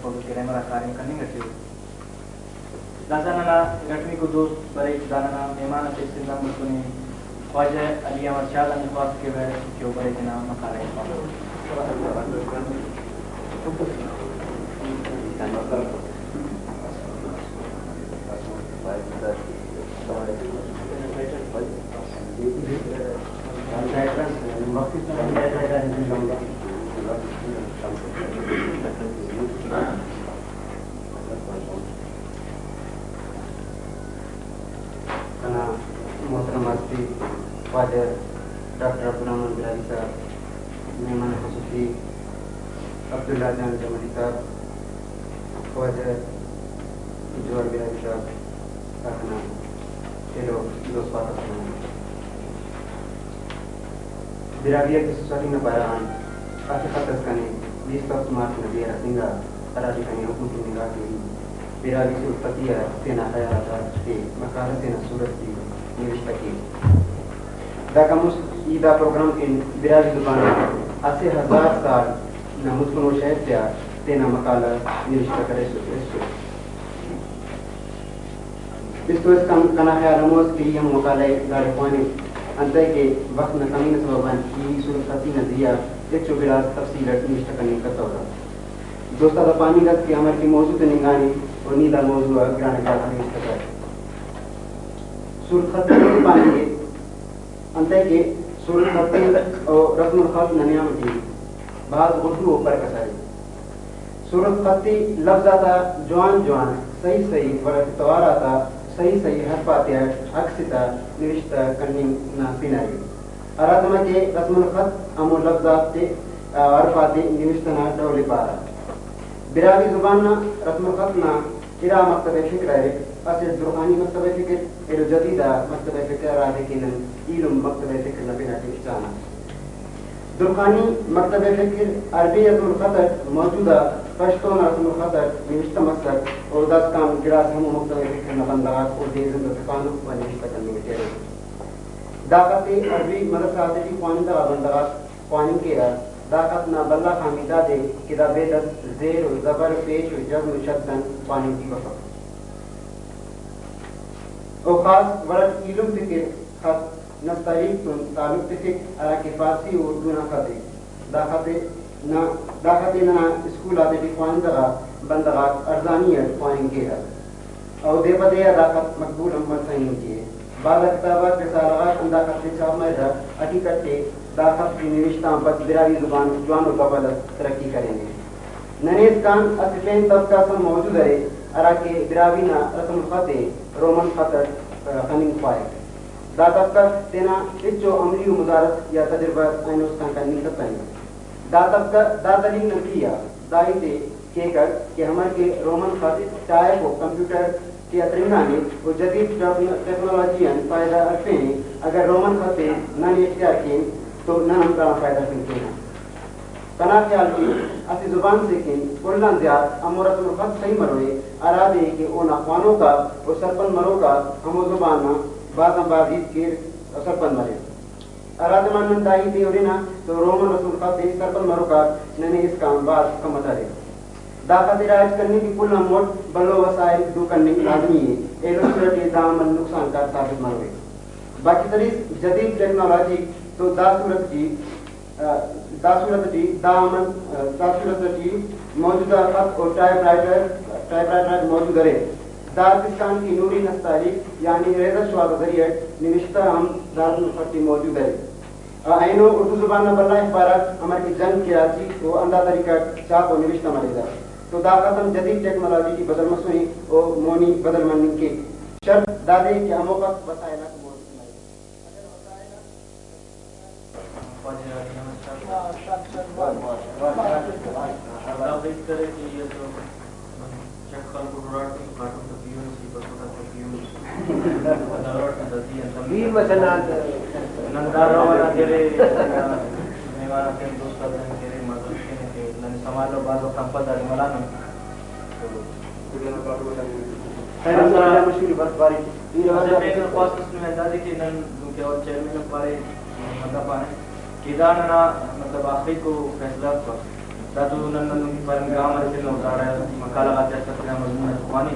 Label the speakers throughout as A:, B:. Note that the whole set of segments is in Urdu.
A: پوز کے رمرا کاریم کرنے گٹیو داساننا گٹمی کو دوست برے داننا مہمان سے استنام مکنی خواجہ علی احمد شاہ نے خواست کے ویرے جو برے کے نام مقالے
B: محترم مفتی خواجہ ڈاکٹر عبدالرحمن بلاری صاحب, مہمان خصوصی عبداللہ جان جمالی صاحب, خواجہ جوہر بلاری صاحب, اپنا چلو دوست بات براویہ کی سوسائٹی میں پائران کافی خطر کنے 20 مارچ میں دیا سنگا تراجی کنے حکم کی نگاہ کی براوی سے اتپتیہ تینا خیالات کے مقالہ تینا صورت کی نوشتہ کی داکموس ایدہ پروگرام کے براوی زبان 80,000 سال نمتکن و شہد تیا تینا مقالہ نوشتہ کرے سو اس تو اس کنا خیال اموز کے لیے ہم مقالہ دار خوانی انتے کے وقت میں کمی نسبان کی صورت خطی نظریہ ایک چو براز تفصیل نوشتہ کرنے کا طورہ دوستہ دا پانی گت کی عمل کی موضوع تنگانی اور نیدہ موضوع گرانے کا نوشتہ کرے صورت خطی پانی کے انتے کے صورت خطی اور رسم الخط نمیام کی بعض اردو اوپر کسائی صورت خطی لفظ آتا جوان جوان صحیح صحیح ورق توار آتا صحیح صحیح حرفات یا عکستا نوشتہ کرنی پینائی ارادمہ کے رسم الخط امو لفظات کے حرفات نوشتہ نا ڈولی پارا براوی زبان رسم الخط نا ارا مکتب فکر ہے اسے درخانی مکتب فکر ایلو جدیدہ مکتب فکر راجے کی نن علم مکتب فکر نبینا کے اچانا درخانی مکتب فکر عربی رسم الخط موجودہ پشتون رسم الخط نوشتہ مقصد اور 10 کام گراس ہمو مکتب فکر نبندات اور دیزن دفقانو و نوشتہ کرنے کے تیرے داقت عربی مدرسہ کی قوانندہ بندات قوانین کے داقت نا بلہ خامیدہ دے کتابے دست زیر و زبر پیش و جزم شدن قوانین کی وفق اور خاص ورد علم فکر خط نستعریف تن تعلق فکر عراق فارسی و اردو نخطے داخت نا اسکول آتے بھی قوانندہ بندغات ارزانیت قوانین کے اور دے بدے داقت مقبول عمر صحیح کیے بعض کتابات کے سالغات انداقت سے چھاپ مرد حقیقت کے داخت کی نوشتہ پر براوی زبان جوان و قبل ترقی کریں گے ننیز کان اصفین طبقہ سم موجود ہے عراق براوی نا رسم الخط رومن خطر خنین خواہد دا طبقہ تینا اچو عملی و مزارت یا تجربہ اینوستان کا نیتت پہنے دا طبقہ دا دلیل نکیہ دائی دے کہ ہمارے کے رومن خط چاہے کو کمپیوٹر کے اترنگانے و جدید ٹیکنالوجیاں فائدہ عرفے ہیں اگر رومن خطے نہ اختیار کیں تو نہ ہم کا فائدہ سنتے ہیں کنا خیال کی اسی زبان سے کیں کلن زیاد امو رسم الخط صحیح مروے ارادے کہ اون اخوانوں کا و سرپن مروں کا ہمو زبان بعض بازید کے سرپن مرے ارادے مانن دائی دے اورینا تو رومن رسم الخط سرپن مروں کا ننے اس کام بعض کم اتارے داخت رائج کرنے کی کل نموٹ بلو وسائل دو کرنے کی لازمی ہے ایلوسٹریٹی دامن نقصان کا ثابت مروے باقی طریق جدید ٹیکنالوجی تو دا صورت جی موجودہ خط اور ٹائپ رائٹر موجود ہے دارستان کی نوری نستاری یعنی ریزر شعا کا ذریعہ نوشتہ ہم دار الخطی موجود ہے اینو اردو زبان بلہ اخبارات ہماری جنگ کی راضی وہ اندہ طریقہ چاپ و نوشتہ مریضہ تو دا قسم جدید ٹیکنالوجی کی بدل مسوئی اور مونی بدل منی کے شرط دادے کہ ہم وقت وسائلہ کو موجود
A: مطلب آخری کو فیصلہ datu nan paling gamar sih no ada makala kata seperti mazmun ikhwani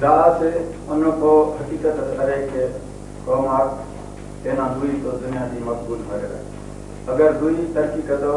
C: دا سے ان کو حقیقت ہے کہ قومات کہنا دوئی تو دنیا کی مقبول ہے اگر دوئی ترقی کرو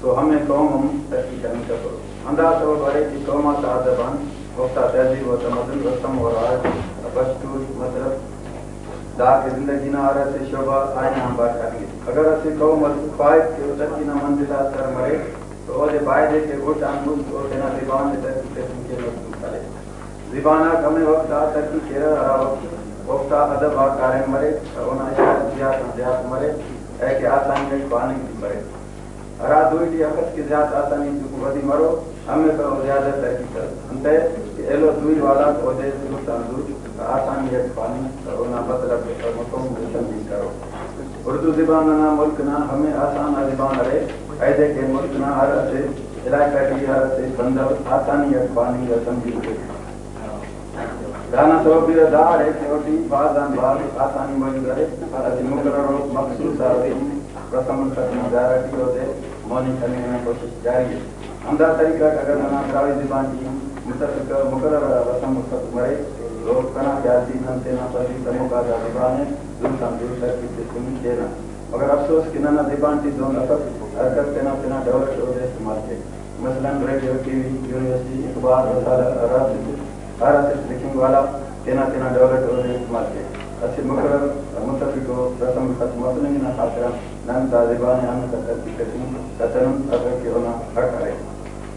C: تو ہمیں قوم ہم ترقی کرنے کا کرو انداز ہو بڑے کی قومات آدبان وقتا تہذیب و تمدن رسم و رواج دستور مطلب دا کے زندگی نہ آ رہے سے شعبہ آئین ہم بات کریں گے اگر اسی قوم فائد کے ترقی نہ منزلات کر مرے تو وہ فائدے کے گھٹ انگل تو دینا زبان سے ترقی قسم کے مقبول کرے زبانہ کمی وقت ترقی کے وقت ادب کارن مرے اونا زیادہ مرے ہے کہ آسانی میں پانی کی مرے ہرا دوئی کی حقت کی زیادہ آسانی جو ودی مرو ہمیں تو زیادہ ترقی کر انتے کہ ایلو دوئی والا تو دے سلطان دور آسانی ہے پانی اونا مطلب مقام تنظیم کرو اردو زبان نہ ملک نہ ہمیں آسان زبان رہے ایدے کے ملک نہ ہر سے علاقہ کی ہر سے بندر آسانی ہے پانی کا تنظیم کرو دانا تو بھی دار ہے کہ اوٹی بعض آسانی موجود ہے اسی مقرر مخصوص رسم الخط دائرہ کی ہوتے مونی کرنے میں کوشش جاری ہے انداز طریقہ اگر نہ دراوی زبان کی متفق مقرر رسم الخط مرے لوگ کنا جاتی نمتے نہ پڑھی تموکا دا زبان ہے دور دور تک کی سنی دینا مگر افسوس کہ نہ زبان کی دون لفظ حرکت تینا ڈیولپ ہو جائے استعمال کے مثلا ریڈیو ٹی وی یونیورسٹی اخبار رسالہ ہر لکھنگ والا تینا ڈیولپ ہو رہے استعمال کے اچھے مقرر متفق ہو رسم خط مسلم نہ خاطرہ نام دا زبان ہم ترقی قتن اگر کہ ہونا حق ہے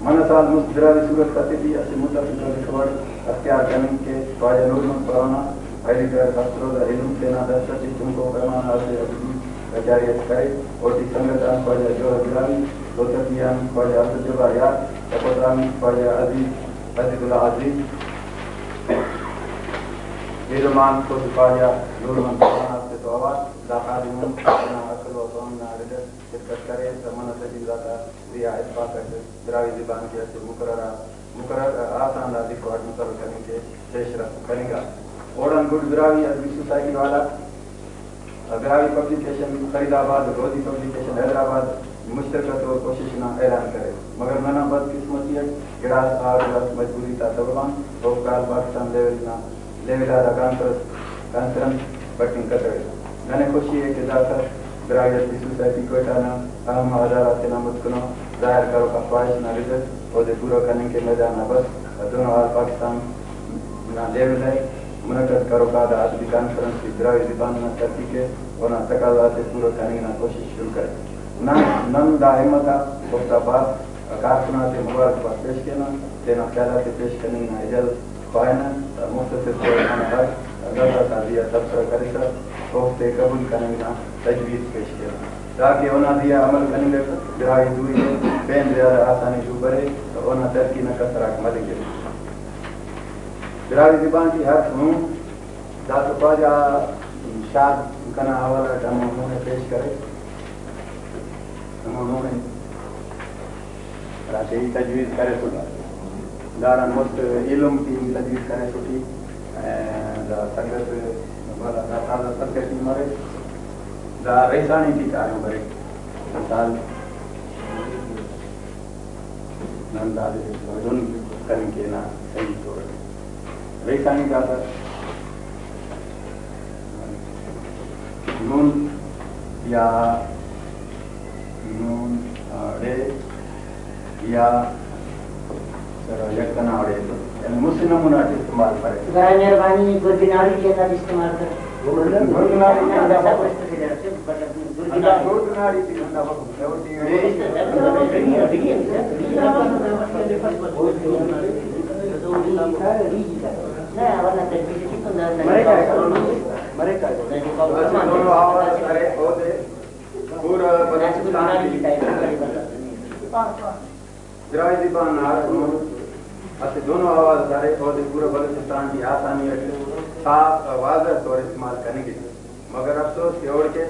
C: من سال مستدراوی صورت خطی بھی اچھے متفق خبر اختیار کرنے کے خواجہ نور محمد پرانا پہلی طرح افسروز علم تینا دستتی تم کو فرمان حاضر عبدی جاریت کرے اور تی سنگتان خواجہ جوہر گرامی دوترکیان خواجہ عبدالجبار یار تقوترامی خواجہ عزیز اللہ عزیز بیرمان کو سپاہیا نور من پرانا سے تو آواز داخل من اپنا عقل و ضمنا رجل شرکت کرے سمن سجید ذاتا ریا اتفاق کرتے دراوی زبان کی اچھے مقرر آسان لازی کو مقرر کرنے کے پیش رفت کریں گا اوڑن گڈ دراوی ادبی سوسائٹی والا دراوی پبلیکیشن فرید آباد روزی پبلیکیشن حیدرآباد مشترکت و کوشش نہ اعلان کرے مگر میں بد قسمتی ہے گراس آر مجبوری تا طبعان روکال پاکستان لیول آدھا کانفرنس بٹنگ کرے میں نے خوشی ہے کہ ذاتر دراویت کی سوسائٹی کوئٹہ نا اہم حضارات نامت کنو ظاہر کرو کا خواہش نہ رجت اور دے پورا کرنے کے میدان نہ بس دونوں آل پاکستان نہ لیول ہے منعقد کرو کا دا ادبی کانفرنس کی دراوی زبان نہ ترقی کے اور نہ تقاضات پورا کرنے کی کوشش شروع کرے نن دا احمدہ وقت بعد کارکنات مبارکباد پیش کینا دینا خیالات پیش کرنے کی اجازت خواہنا مختصر خواہنا ہے اللہ تعالیٰ تبصرہ کرے سا وقت قبول کرنے کی تجویز پیش کینا تاکہ انہاں دیا عمل کرنے کے درائی دوئی ہے بین زیادہ آسانی جو برے اور انہاں ترکی نہ کسراک ملے گے درائی زبان کی ہر فنون ذات خواجہ شاد کنا حوالہ انہوں نے پیش کرے انہوں نے راشی تجویز کرے سنا داران مست علم کی تجویز کرے سٹی دا سنگت والا دا تازہ سرکشی مرے دا ریسانی کی کاروں برے مثال نندا دے دون کریں کے نا صحیح طور ریسانی کا تھا نون یا نون آڑے یا یکنا آڑے یعنی مسلم مناٹ استعمال کرے
D: برائے مہربانی گردناری کے اندر استعمال کریں
C: دونوں آواز دارے اور پورے بلوچستان کی آسانی صاف واضح طور استعمال کرنے کی، مگر افسوس کہ اور کے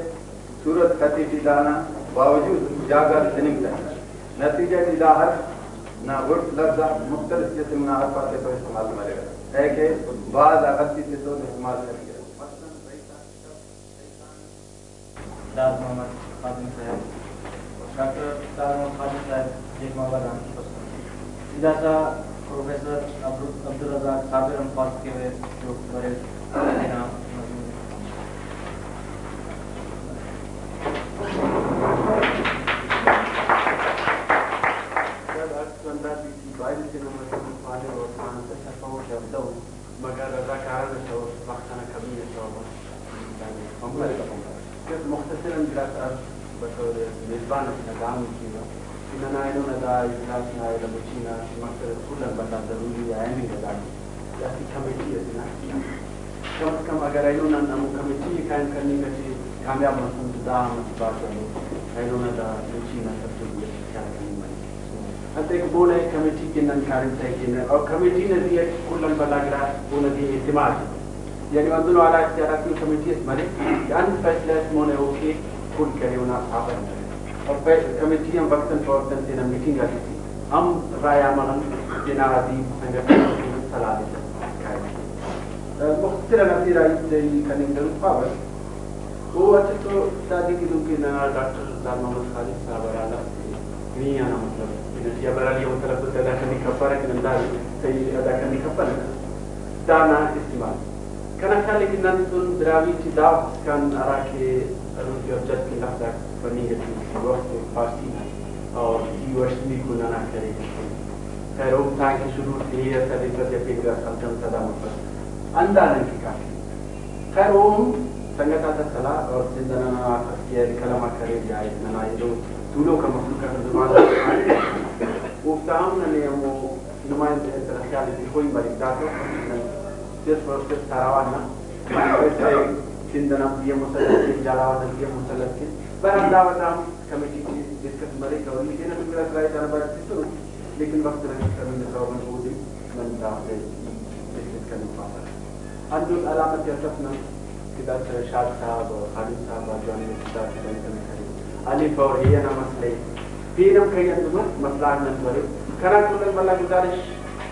C: صورت خطی کی دانا باوجود جاگر سنگ تھا نتیجہ کی ظاہر نہ ورد لفظ مختلف قسم نہ ہر پاتے پر استعمال کرے گا ہے کہ بعض غلطی سے تو استعمال کرے گا.
A: داد محمد خادم صاحب ڈاکٹر داد محمد خادم صاحب جیک مابادان سیدھا سا پروفیسر عبدالرزاق صابر انفاظ کے ہوئے جو بڑے نام مضمون
D: مگر رضاکاران شعور وقتنا کمی شعور مختصرا جلسات بطور میزبان نظام کینا اننا اینونا دا اجلاسنا الى بچینا مقصد کلا بطا ضروری عینی لگانی جاتی کمیٹی ہے کم از کم اگر اینونا نمو کمیٹی قائم کرنی کچی کامیاب مصنوع دا ہمت بات کرو اینونا دا بچینا سب سے بھی خیال کرنی مانی حتی ایک بولا ہے کمیٹی کے نن کارن تحقین اور کمیٹی نے دیئے کلا بطا گرا بولا دیئے اعتماد یعنی اندلو علا اختیارات کی کمیٹی اس مرے کہ ان فیصلہ اس مونے ہو کے کل کرے انہا صحابہ کرے اور کمیٹی ہم وقتاً فورتاً تینا میٹنگ آتی تھی ہم رائے آمانا جنا عدیب سنگتاً صلاح دیتا مختصرا نفسی رائے دیلی کننگ در پاور وہ اچھا تو شادی کی دوں کی ننا ڈاکٹر دار محمد خالد صاحب رالا نہیں آنا مطلب انہی ابرالی مطلب تو ادا کرنی کھپا رکھن انداز صحیح ادا کرنی کھپا رکھن دانا استعمال کنا خیال لیکن ننتون دراوی چی داو کن ارا کے روزی اور جد کی لحظہ بنی ہے وقت فارسی اور کی ورشنی کو نانا کرے خیر اوم تھا کہ شروع سے یہ صدیقت یا پیگرہ سلطن صدا مطلب اندازن کی کافی خیر اوم سنگتا تا صلاح اور زندنا آخر کیا کلمہ کرے جائے ننا یہ جو دولوں کا مخلوق کا زمان افتام ننے وہ نمائند خیال ہے کوئی مریض داتا جس پر صرف ساراوانا ویسے زندنا یہ مسلط کے جالاوانا یہ مسلط کے برحال دعوتا ہم کمیٹی کی ڈسکس مرے کولی لیکن ابھی میرا سرائی جانا بڑا سیسو لیکن وقت رہنے کرنے میں صحابہ موجود من دعوتے ڈسکس کرنے پاتا ہے اندل علامت یا سفنا کدھر شاد صاحب اور خالد صاحب اور جوانی میں کتاب کی بڑی کرنے کرے علیف اور یہ نا مسئلے پیرم کئی اندلو مسئلہ ننتورے کھنا کلن والا گزارش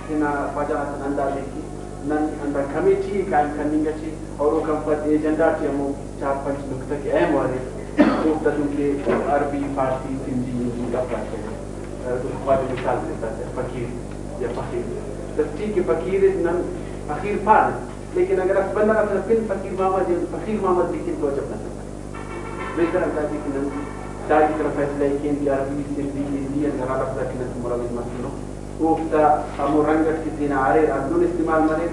D: ہنا فاجعات اندازے کی نن اندر کمیٹی قائم کرنی گچی اور وہ کمپت ایجنڈا کی ہمو 4-5 نکتہ کے اہم ہوئے مفتدوں کے عربی فارسی سندھی اردو کا پاتے ہیں خواب مثال دیتا ہے فقیر یا فقیر تو ٹھیک ہے فقیر نن فقیر پار لیکن اگر آپ بندہ اپنا پن فقیر محمد یا فقیر محمد لیکن تو عجب نہ سکتا بہتر اندازی کہ نن دائی طرف فیصلہ ہے کہ ان کی عربی سندھی ہندی اگر آپ اپنا کہ نن مروض مسئلوں وقتا ہمو رنگت کی تین آرے اندون استعمال مرے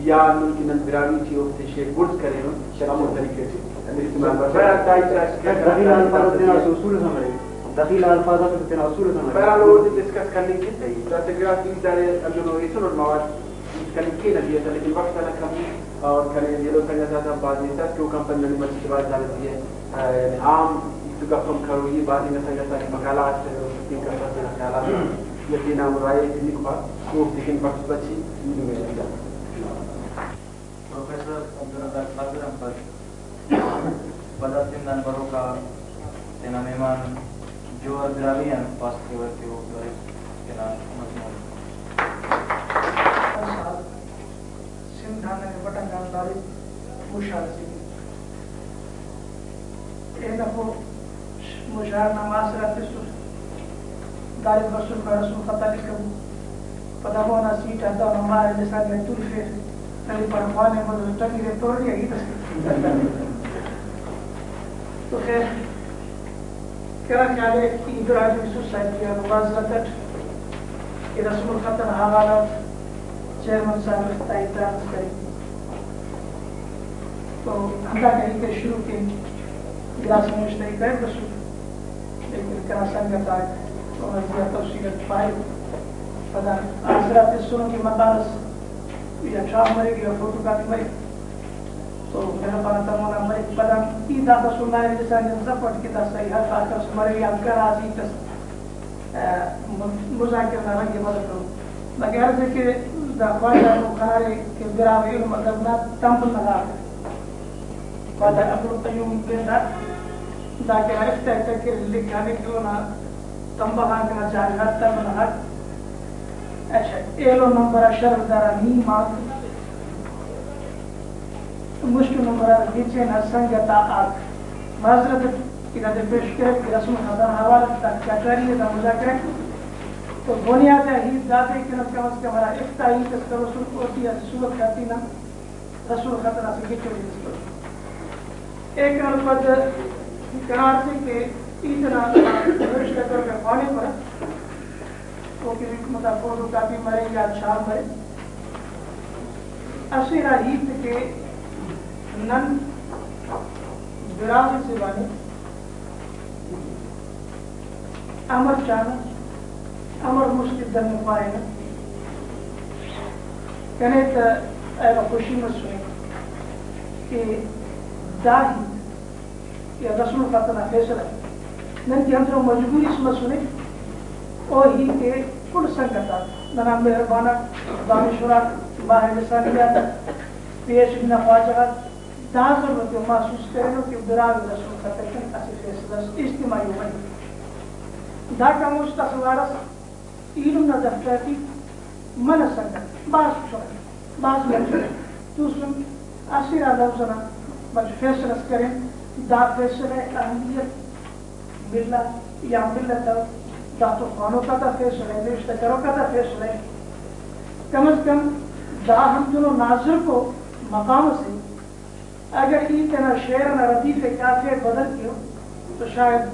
D: یا اندون کی نن براوی چی وقت شیخ برز کرے ہوں ہمو طریقے سے استعمال مرے برحال دائی طرح دخیل الفاظ تینا اصول سمرے دخیل الفاظ تینا اصول سمرے برحال وہ ڈسکس کرنے کی تھی تاتگراف کی دارے اندونو ایسن المواد کرنے کی نبیہ تھا لیکن وقت تھا کم اور کرنے یہ لوگ سنگا تھا بعض نیسا کیوں کمپن نلی مرچی کے بعد جانتی ہے عام گفتم کرو یہ بعض نیسا سنگا تھا مقالات سے تین کرتا تینا خیالات یقین نام رائے اتنی کو خوب لیکن وقت بچی میں جاتا
A: پروفیسر عبدالرزاق صابر انفاظ بدر سندان برو کا تینا مہمان جو دراوی ہیں پاس کے وقت وہ تینا مضمون
E: سندھانا کے بٹن کا داری مشاہد سی اینا کو مشاہد نماز رہتے سوچ دارد رسول کا رسول خطا لکھو پدامونا سیٹ ادا ہمارے لسان میں طول فیس نلی پر خوانے مدر تکیرے توڑ لیا گی تو خیر کیا خیال ہے کہ ادراج سوسائٹی اور مواظرت کہ رسول خطا حوالات چیئرمن صاحب تائید کریں تو ہمدا کہیں کہ شروع کے گراس مشتری کر بسو لیکن کرا سنگت آئے تو زیادہ توسیلت پائے پدا حضرات سنوں کی مطالس یا شاہ مرے گی اور فوٹو کاپی مرے تو میرا پانا تمونا مرے پدا ای داتا سننا ہے جیسا جنزا پڑھ کے دا صحیح حق آکر اس مرے گی آپ کر آزی کس مذاکر نہ رنگی مدد کرو لگے عرض ہے کہ دا خواجہ کو قرارے کہ براوی علم ادب نہ تمبل نگا خواجہ عبدالقیوم پیدا دا کہ عرفتہ تکر لکھانے کیوں نہ تنبہا کنا جاہلات تمبل حق اچھا ایلو نمبر شرف دارا نیم آگ مشکل نمبر نیچے نہ سنگتا آگ معذرت کی نہ پیش کرے کہ رسم حضر حوالت تک کٹاری ہے دا مذاکرے تو بنیاد ہے ہی ذاتی کہ نہ کم از کم ہمارا افتائی کس کا رسول ہوتی ہے صورت کرتی نا رسول خطرہ سے کچھ بھی ایک نمبر قرار سے کہ اتنا رشتہ کر کے پانے پر تو کہ مطلب فوٹو کاپی مرے یا چھاپ مرے اسیرہ ہیت کے نن براوی سے بانے امر چانا امر مشکل دن پائے نا کہنے تا ایسا خوشی میں سنے کہ داہی یا رسول خطنا فیصلہ نن کی ہم سے مجبوری اس میں سنے اور ہی کے کل سنگتا ننا مہربانا دانشورا باہر لسانیات پیش بنا خواجہ دازر ہوتے محسوس کرنے کہ براوی رسول خطنا اسی فیصلہ اجتماعی ہوئی دا کا مستقبارس علم نہ دفترتی من سنگت بعض شوئے بعض لفظ دوسرا اسیرہ لفظنا بچ فیصلہ کریں دا فیصلہ اہمیت ملت یا ملت دا تو خانوں کا تا فیصلہ رشتہ کرو کا تا فیصلہ کم از کم دا ہم دونوں ناظر کو مقام سے اگر اتنا شعر نہ ردیف کافی بدل کیوں تو شاید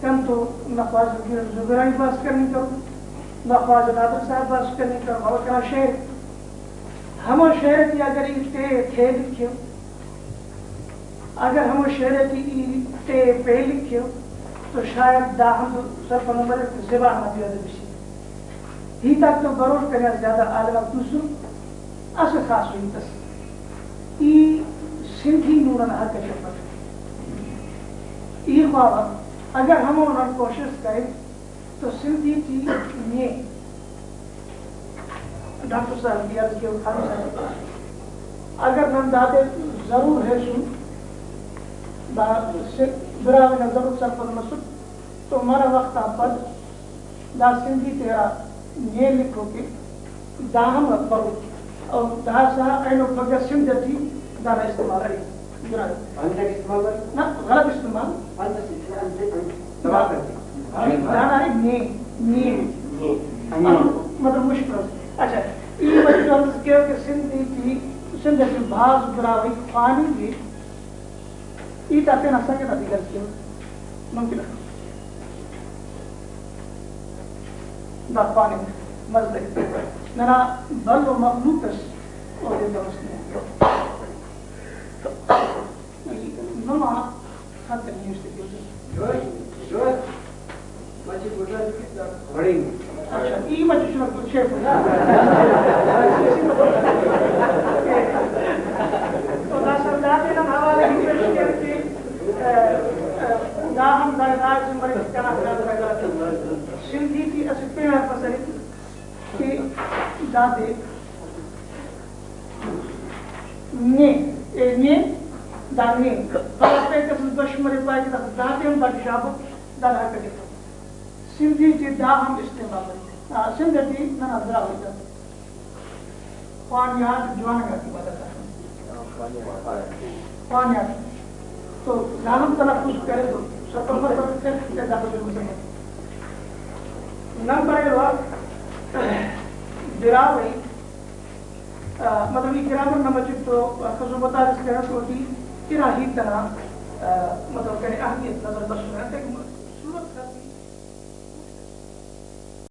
E: کم تو نخواز زبرائی باز کرنی کرو نخواز نادر صاحب باز کرنی کرو اور کنا شعر ہمو شعر کی اگر تے تھے لکھیو اگر ہمو شعر کی تے پہ لکھیو تو شاید دا ہم سرپ نمبر زبان نہ بیاد بسی ہی تک تو برور کرنے زیادہ عالم دوسرو اصل خاص ہوئی تس ای سندھی نورن حق شفت ای خواب اگر ہم انہوں کوشش کریں تو سندھی کی یہ ڈاکٹر صاحب کی عرض کے خان صاحب اگر ہم دادے ضرور ہے سن براوی نہ ضرور سر پر مسد تو ہمارا وقت پر دا سندھی تیرا یہ لکھو کہ دا ہم پڑھو اور دا سا اینو بگر سندھ تھی دانا استعمال ہے نہ غلط استعمال دانا ہے مطلب مشکل اچھا یہ وجہ عرض کیا کہ سندھی کی سندھ کی بعض براوی خانی بھی یہ تاتے نہ سکے تھا دیگر کیا ممکن ہے دا خانی مزدک نرا بل و مخلوقس اور یہ درست نہیں نما خط نہیں اس کے جو مجھے گزر بڑی اچھا یہ مجھے شروع کچھ شیف ہے تو دا سرداتے نا حوالے کی پیش کر کے دا ہم دا راج مری کنا کنا سندھی کی اسپے میں پسری کہ دا دے نے دا نے پاپے کس دشمری پائی کہ دا دے ہم باقی شابو دا رہا کرے سندھی کی دا ہم استعمال کریں سندھی کی نہ نظرہ ہوتا خوانیات جوانگا کی مدد ہے خوانیات تو نام تلفظ کرے تو سفر پر پھر داخل ہو سکے نمبر ایک وقت دراوی مطلب یہ گرامر نمبر تو خزو بتا رس کرت ہوتی ارا ہی طرح مطلب کہ اہمیت نظر بسو ہے